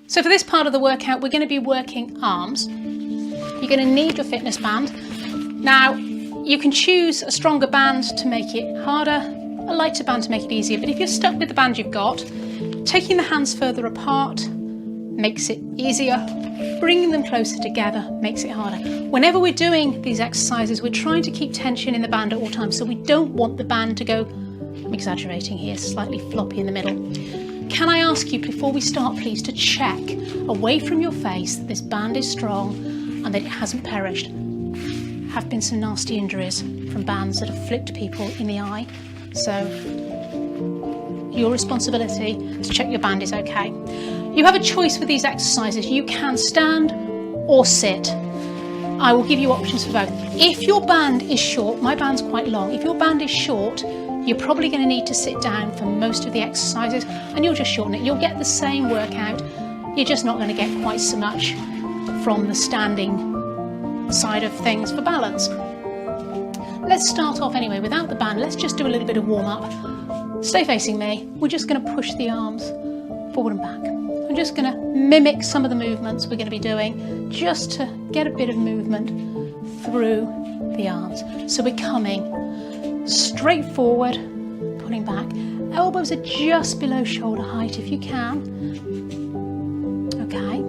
So for this part of the workout, we're going to be working arms. You're going to need your fitness band. Now, you can choose a stronger band to make it harder, a lighter band to make it easier, but if you're stuck with the band you've got, taking the hands further apart makes it easier. Bringing them closer together makes it harder. Whenever we're doing these exercises, we're trying to keep tension in the band at all times, so we don't want the band to go, I'm exaggerating here, slightly floppy in the middle. Can I ask you, before we start, please, to check away from your face that this band is strong and that it hasn't perished. Have been some nasty injuries from bands that have flipped people in the eye, so your responsibility to check your band is okay. You have a choice with these exercises. You can stand or sit. I will give you options for both. If your band is short, my band's quite long, if your band is short, you're probably going to need to sit down for most of the exercises and you'll just shorten it. You'll get the same workout, you're just not going to get quite so much from the standing side of things for balance. Let's start off anyway without the band. Let's just do a little bit of warm up. Stay facing me. We're just going to push the arms forward and back. I'm just going to mimic some of the movements we're going to be doing just to get a bit of movement through the arms. So we're coming straight forward, pulling back. Elbows are just below shoulder height if you can. Okay.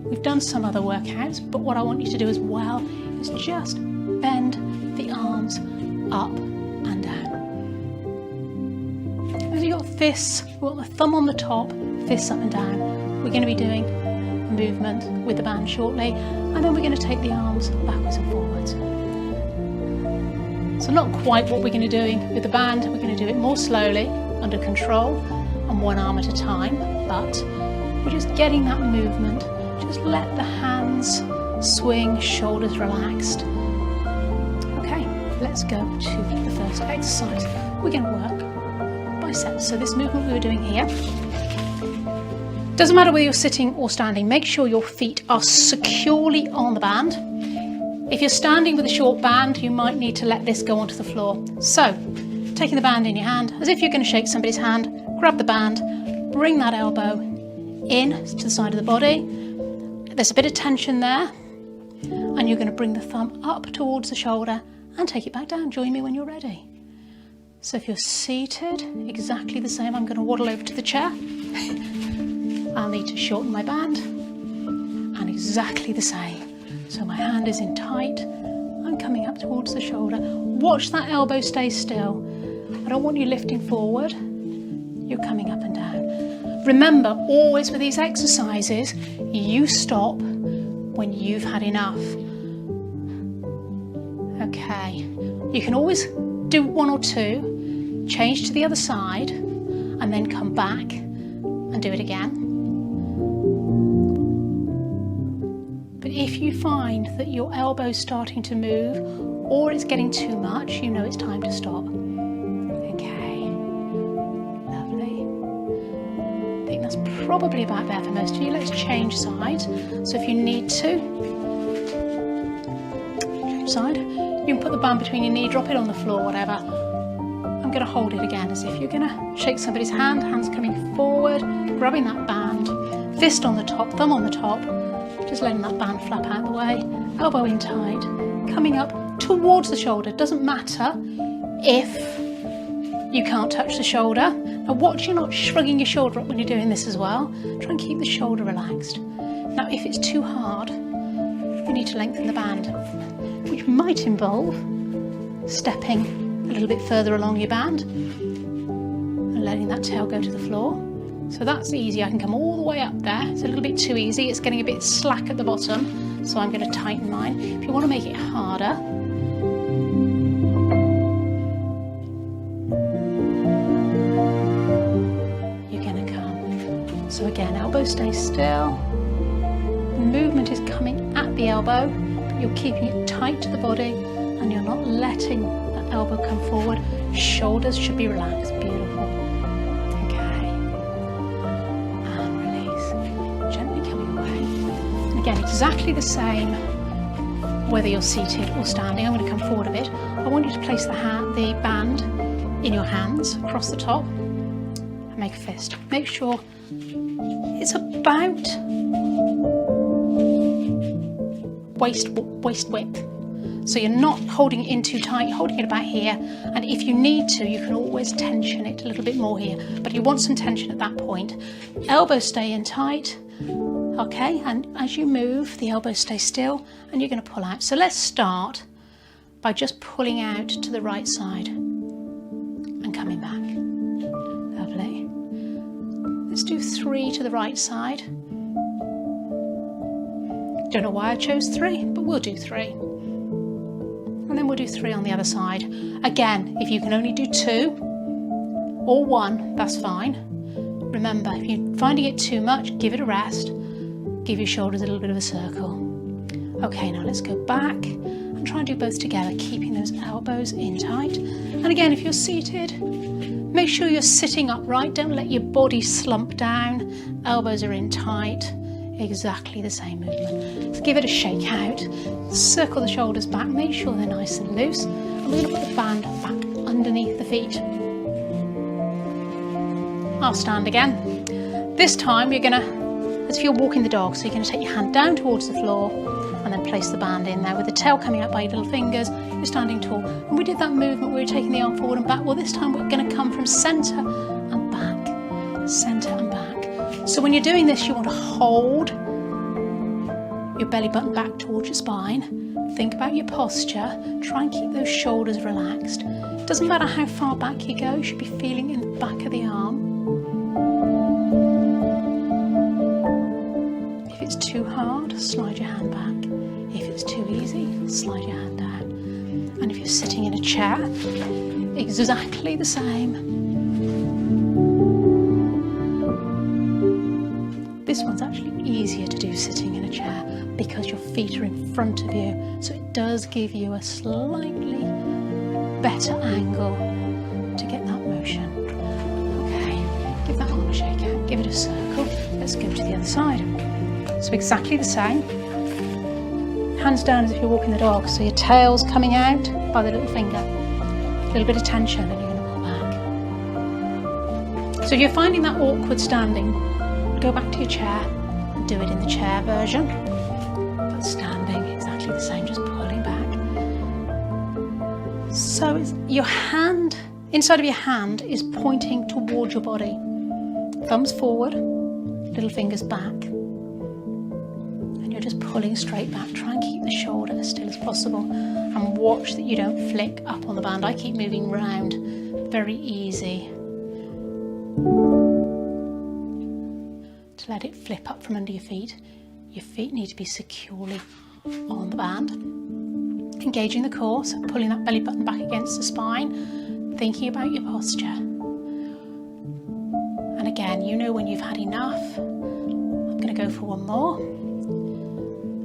We've done some other workouts, but what I want you to do as well is just bend the arms up and down. As you've got fists, we've got the thumb on the top, fists up and down. We're going to be doing a movement with the band shortly, and then we're going to take the arms backwards and forwards. So not quite what we're going to do with the band, we're going to do it more slowly, under control, and one arm at a time, but we're just getting that movement. Just let the hands swing, shoulders relaxed. Okay, let's go to the first exercise. We're going to work biceps. So this movement we were doing here, doesn't matter whether you're sitting or standing, make sure your feet are securely on the band. If you're standing with a short band, you might need to let this go onto the floor. So, taking the band in your hand, as if you're going to shake somebody's hand, grab the band, bring that elbow in to the side of the body. There's a bit of tension there, and you're going to bring the thumb up towards the shoulder and take it back down. Join me when you're ready. So if you're seated, exactly the same. I'm going to waddle over to the chair. I'll need to shorten my band, and exactly the same. So my hand is in tight, I'm coming up towards the shoulder. Watch that elbow stay still. I don't want you lifting forward, you're coming up and down. Remember, always with these exercises, you stop when you've had enough. Okay, you can always do one or two, change to the other side, and then come back and do it again. But if you find that your elbow's starting to move or it's getting too much, you know it's time to stop. Okay, lovely. I think that's probably about there for most of you. Let's change sides. So if you need to, change side. You can put the band between your knee, drop it on the floor, whatever. I'm going to hold it again as if you're going to shake somebody's hand, hands coming forward, grabbing that band, fist on the top, thumb on the top. Just letting that band flap out the way, elbow in tight, coming up towards the shoulder. Doesn't matter if you can't touch the shoulder. Now watch you're not shrugging your shoulder up when you're doing this as well. Try and keep the shoulder relaxed. Now if it's too hard, you need to lengthen the band, which might involve stepping a little bit further along your band and letting that tail go to the floor. So that's easy, I can come all the way up there. It's a little bit too easy, it's getting a bit slack at the bottom, so I'm going to tighten mine. If you want to make it harder, you're going to come. So again, elbow stays still, movement is coming at the elbow, but you're keeping it tight to the body and you're not letting that elbow come forward. Shoulders should be relaxed, beautiful. Again, exactly the same whether you're seated or standing. I'm going to come forward a bit. I want you to place the band in your hands across the top and make a fist. Make sure it's about waist width. So you're not holding it in too tight, you're holding it about here, and if you need to, you can always tension it a little bit more here, but you want some tension at that point. Elbows stay in tight, okay, and as you move, the elbows stay still, and you're going to pull out. So let's start by just pulling out to the right side and coming back. Lovely. Let's do 3 to the right side. Don't know why I chose 3, but we'll do 3. And then we'll do 3 on the other side. Again, if you can only do 2 or 1, that's fine. Remember, if you're finding it too much, give it a rest. Give your shoulders a little bit of a circle. Okay, now let's go back and try and do both together, keeping those elbows in tight. And again, if you're seated, make sure you're sitting upright. Don't let your body slump down. Elbows are in tight. Exactly the same movement. So give it a shake out. Circle the shoulders back. Make sure they're nice and loose. And we're going to put the band back underneath the feet. I'll stand again. This time you're going to, as if you're walking the dog, so you're going to take your hand down towards the floor and then place the band in there with the tail coming out by your little fingers. You're standing tall. And we did that movement where we're taking the arm forward and back. Well, this time we're going to come from centre and back. Centre and back. So when you're doing this, you want to hold your belly button back towards your spine. Think about your posture. Try and keep those shoulders relaxed. It doesn't matter how far back you go, you should be feeling in the back of the arm. If it's too hard, slide your hand back. If it's too easy, slide your hand down. And if you're sitting in a chair, exactly the same. This one's actually easier to do sitting in a chair because your feet are in front of you, so it does give you a slightly better angle to get that motion. Okay, give that arm a shake out, give it a circle. Let's go to the other side. So exactly the same. Hands down as if you're walking the dog, so your tail's coming out by the little finger. A little bit of tension and you're going to pull back. So if you're finding that awkward standing, go back to your chair and do it in the chair version. But standing, exactly the same, just pulling back. So it's your hand, inside of your hand is pointing towards your body. Thumbs forward, little fingers back. And you're just pulling straight back. Try and keep the shoulder as still as possible and watch that you don't flick up on the band. I keep moving round, very easy. To let it flip up from under your feet. Your feet need to be securely on the band. Engaging the core, so pulling that belly button back against the spine, thinking about your posture. And again, you know when you've had enough. I'm going to go for one more.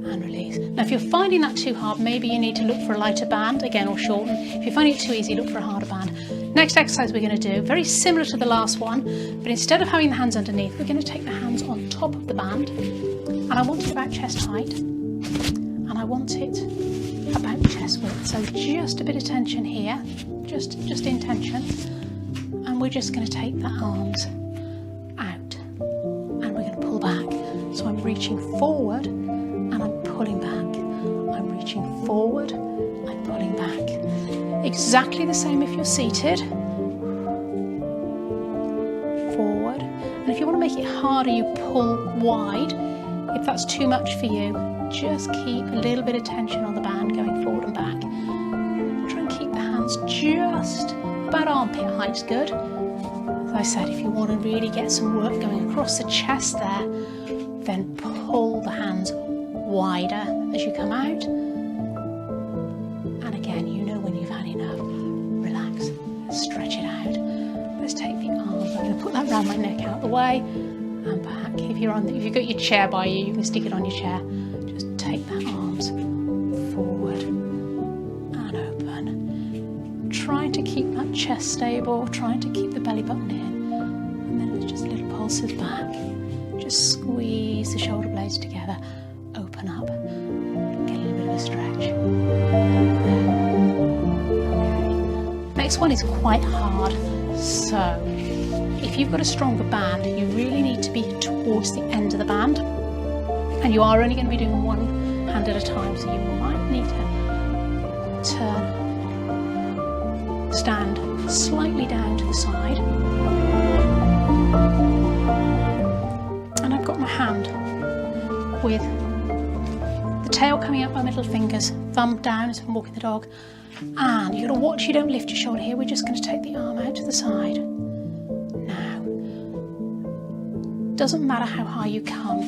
And release. Now if you're finding that too hard, maybe you need to look for a lighter band, again, or shorten. If you're finding it too easy, look for a harder band. Next exercise we're going to do, very similar to the last one, but instead of having the hands underneath, we're going to take the hands on top of the band, and I want it about chest height, and I want it about chest width, so just a bit of tension here, just in tension, and we're just going to take the arms out, and we're going to pull back. So I'm reaching forward, and I'm pulling back. I'm reaching forward, I'm pulling back. Exactly the same if you're seated. Forward. And if you want to make it harder, you pull wide. If that's too much for you, just keep a little bit of tension on the band going forward and back. Try and keep the hands just about armpit height is good. As I said, if you want to really get some work going across the chest there, then pull the hands wider as you come out. And again, you know when you've had enough. Relax, stretch it out. Let's take the arms. I'm going to put that around my neck out the way and back. If you've got your chair by you, you can stick it on your chair. Just take the arms forward and open. Trying to keep that chest stable, trying to keep the belly button in. And then it's just little pulses back. Just squeeze the shoulder blades together. Open up. Get a little bit of a stretch. Okay. Next one is quite hard. So if you've got a stronger band, you really need to be towards the end of the band, and you are only going to be doing one hand at a time, so you might need to turn, stand slightly down to the side, and I've got my hand with the tail coming out by middle fingers, thumb down as I'm walking the dog, and you've got to watch you don't lift your shoulder here. We're just going to take the arm out to the side. Now, doesn't matter how high you come,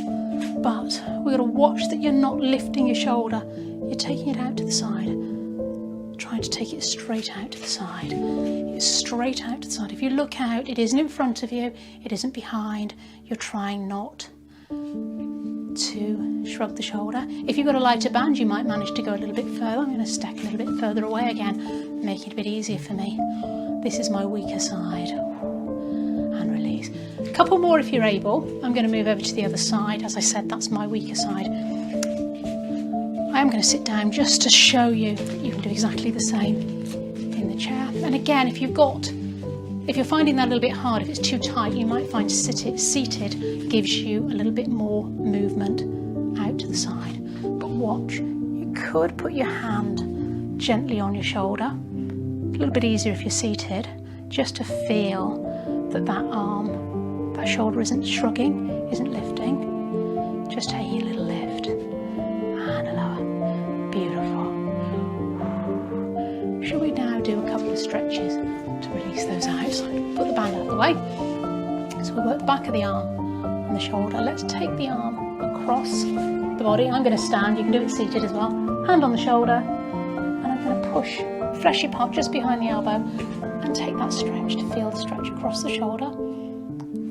but we've got to watch that you're not lifting your shoulder. You're taking it out to the side, trying to take it straight out to the side. It's straight out to the side. If you look out, it isn't in front of you, it isn't behind. You're trying not to shrug the shoulder. If you've got a lighter band, you might manage to go a little bit further. I'm going to stack a little bit further away again, make it a bit easier for me. This is my weaker side. And release. A couple more if you're able. I'm going to move over to the other side. As I said, that's my weaker side. I am going to sit down just to show you that you can do exactly the same in the chair. And again, if you're finding that a little bit hard, if it's too tight, you might find seated gives you a little bit more movement out to the side. But watch, you could put your hand gently on your shoulder. A little bit easier if you're seated, just to feel that arm, that shoulder isn't shrugging, isn't lifting. Just taking a little lift and a lower. Beautiful. Shall we now do a couple of stretches to release those out? So put the band out of the way. So we work the back of the arm and the shoulder. Let's take the arm across the body. I'm going to stand, you can do it seated as well. Hand on the shoulder, and I'm going to push fleshy part just behind the elbow and take that stretch to feel the stretch across the shoulder.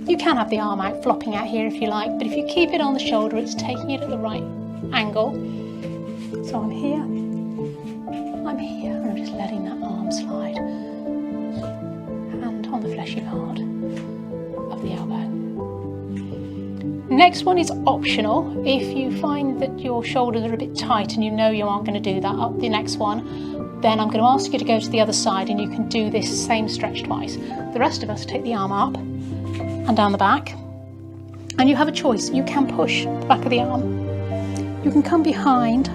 You can have the arm out, flopping out here if you like, but if you keep it on the shoulder, it's taking it at the right angle. So I'm here, and I'm just letting that arm slide. And on the fleshy part of the elbow. Next one is optional. If you find that your shoulders are a bit tight and you know you aren't going to do that up the next one, then I'm going to ask you to go to the other side and you can do this same stretch twice. The rest of us take the arm up and down the back, and you have a choice. You can push the back of the arm, you can come behind,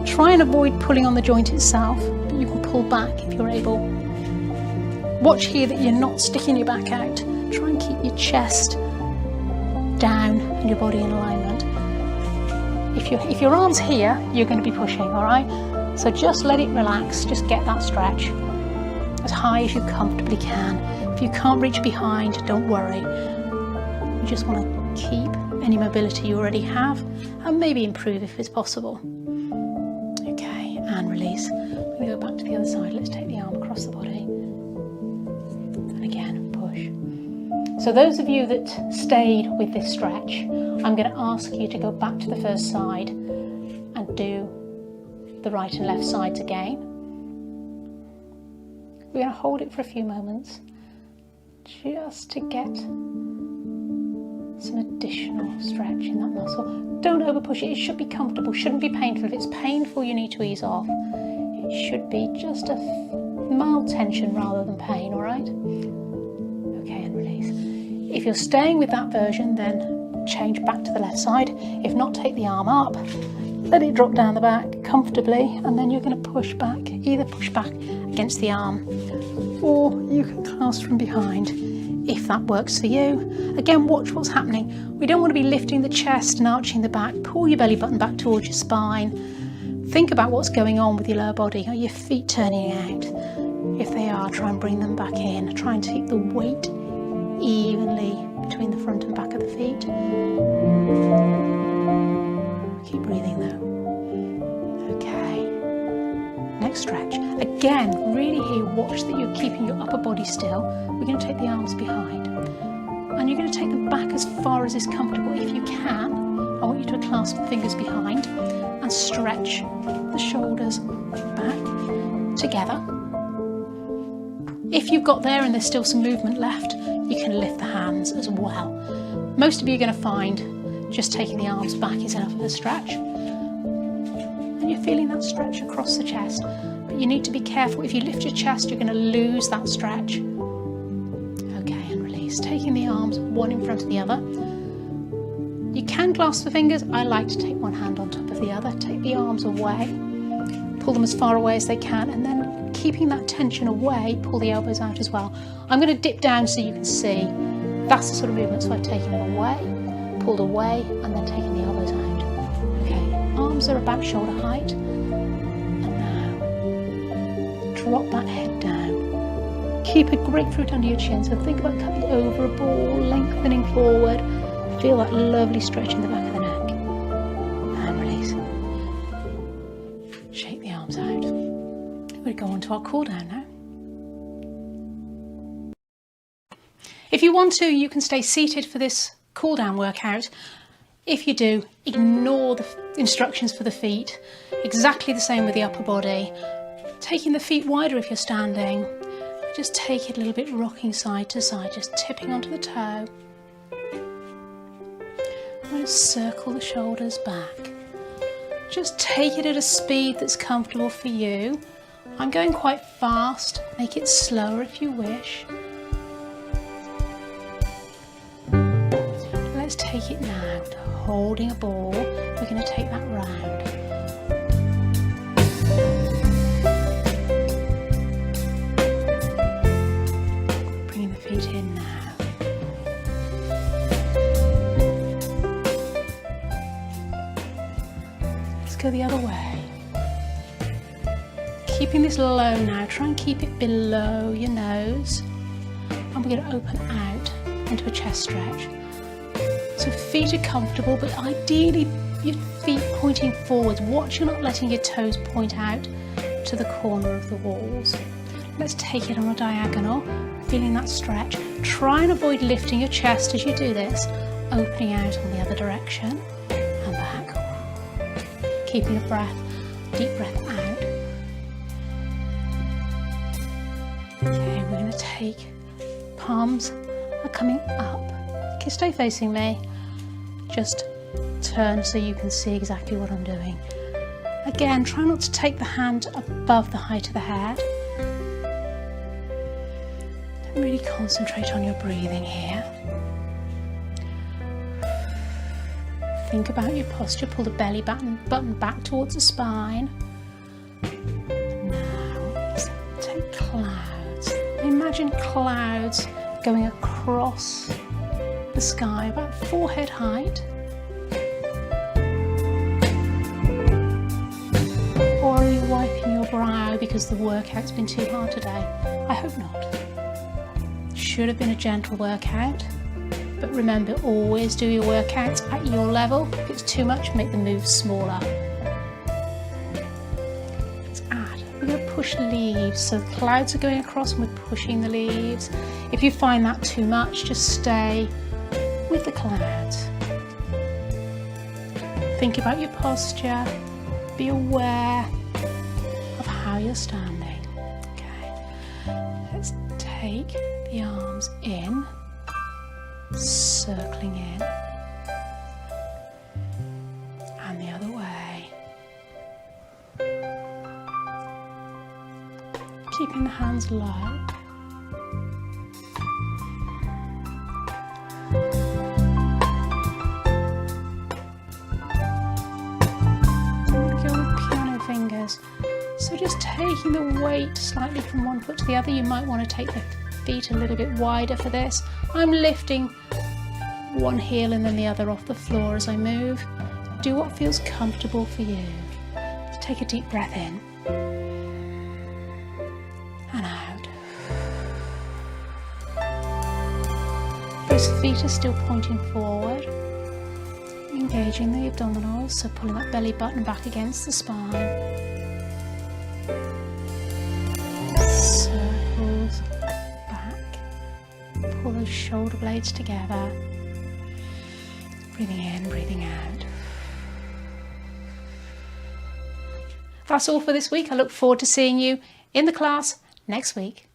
try and avoid pulling on the joint itself, but you can pull back if you're able. Watch here that you're not sticking your back out. Try and keep your chest down and your body in alignment. If your arm's here, you're going to be pushing, all right? So just let it relax, just get that stretch as high as you comfortably can. If you can't reach behind, don't worry. You just want to keep any mobility you already have and maybe improve if it's possible. Okay, and release. We go back to the other side. Let's take the arm across the body. And again, push. So those of you that stayed with this stretch, I'm going to ask you to go back to the first side and do the right and left sides again. We're going to hold it for a few moments just to get some additional stretch in that muscle. Don't overpush it. It should be comfortable, shouldn't be painful. If it's painful, you need to ease off. It should be just a mild tension rather than pain, all right? Okay, and release. If you're staying with that version, then change back to the left side. If not, take the arm up, let it drop down the back comfortably, and then you're going to push back, either push back against the arm, or you can clasp from behind if that works for you. Again, watch what's happening. We don't want to be lifting the chest and arching the back. Pull your belly button back towards your spine. Think about what's going on with your lower body. Are your feet turning out? If they are, try and bring them back in. Try and keep the weight evenly between the front and back of the feet. Keep breathing though. Okay. Next stretch. Again, really here, watch that you're keeping your upper body still. We're going to take the arms behind. And you're going to take them back as far as is comfortable. If you can, I want you to clasp the fingers behind and stretch the shoulders back together. If you've got there and there's still some movement left, you can lift the hands as well. Most of you are going to find just taking the arms back is enough of a stretch. And you're feeling that stretch across the chest. But you need to be careful. If you lift your chest, you're going to lose that stretch. Okay, and release. Just taking the arms one in front of the other. You can clasp the fingers. I like to take one hand on top of the other. Take the arms away. Pull them as far away as they can, and then keeping that tension away, pull the elbows out as well. I'm going to dip down so you can see. That's the sort of movement. So I've taken them away, pulled away, and then taken the elbows out. Okay, arms are about shoulder height. And now, drop that head down. Keep a grapefruit under your chin. So think about coming over a ball, lengthening forward. Feel that lovely stretch in the back of the neck. And release. Shake the arms out. We go on to our cool down now. If you want to, you can stay seated for this cool down workout. If you do, ignore the instructions for the feet. Exactly the same with the upper body. Taking the feet wider if you're standing. Just take it a little bit, rocking side to side, just tipping onto the toe. I'm going to circle the shoulders back. Just take it at a speed that's comfortable for you. I'm going quite fast, make it slower if you wish. Let's take it now to holding a ball. We're going to take that round. Bringing the feet in now. Let's go the other way. Keeping this low now, try and keep it below your nose. And we're going to open out into a chest stretch. So feet are comfortable, but ideally your feet pointing forwards. Watch you're not letting your toes point out to the corner of the walls. Let's take it on a diagonal, feeling that stretch. Try and avoid lifting your chest as you do this, opening out on the other direction and back. Keeping a breath, deep breath out. Okay, we're going to take, palms are coming up. Okay, stay facing me. Just turn so you can see exactly what I'm doing. Again, try not to take the hand above the height of the head. Really concentrate on your breathing here. Think about your posture. Pull the belly button back towards the spine. Now, let's take clouds. Imagine clouds going across the sky, about forehead height. Or are you wiping your brow because the workout's been too hard today? I hope not. Should have been a gentle workout, but remember, always do your workouts at your level. If it's too much, make the moves smaller. Let's add. We're going to push leaves, so the clouds are going across and we're pushing the leaves. If you find that too much, just stay with the clouds. Think about your posture. Be aware of how you're standing. Okay. Let's take the arms in, circling in, and the other way. Keeping the hands low. So just taking the weight slightly from one foot to the other. You might want to take the feet a little bit wider for this. I'm lifting one heel and then the other off the floor as I move. Do what feels comfortable for you. Just take a deep breath in and out. Those feet are still pointing forward, engaging the abdominals, so pulling that belly button back against the spine. Circles back. Pull those shoulder blades together. Breathing in, breathing out. That's all for this week. I look forward to seeing you in the class next week.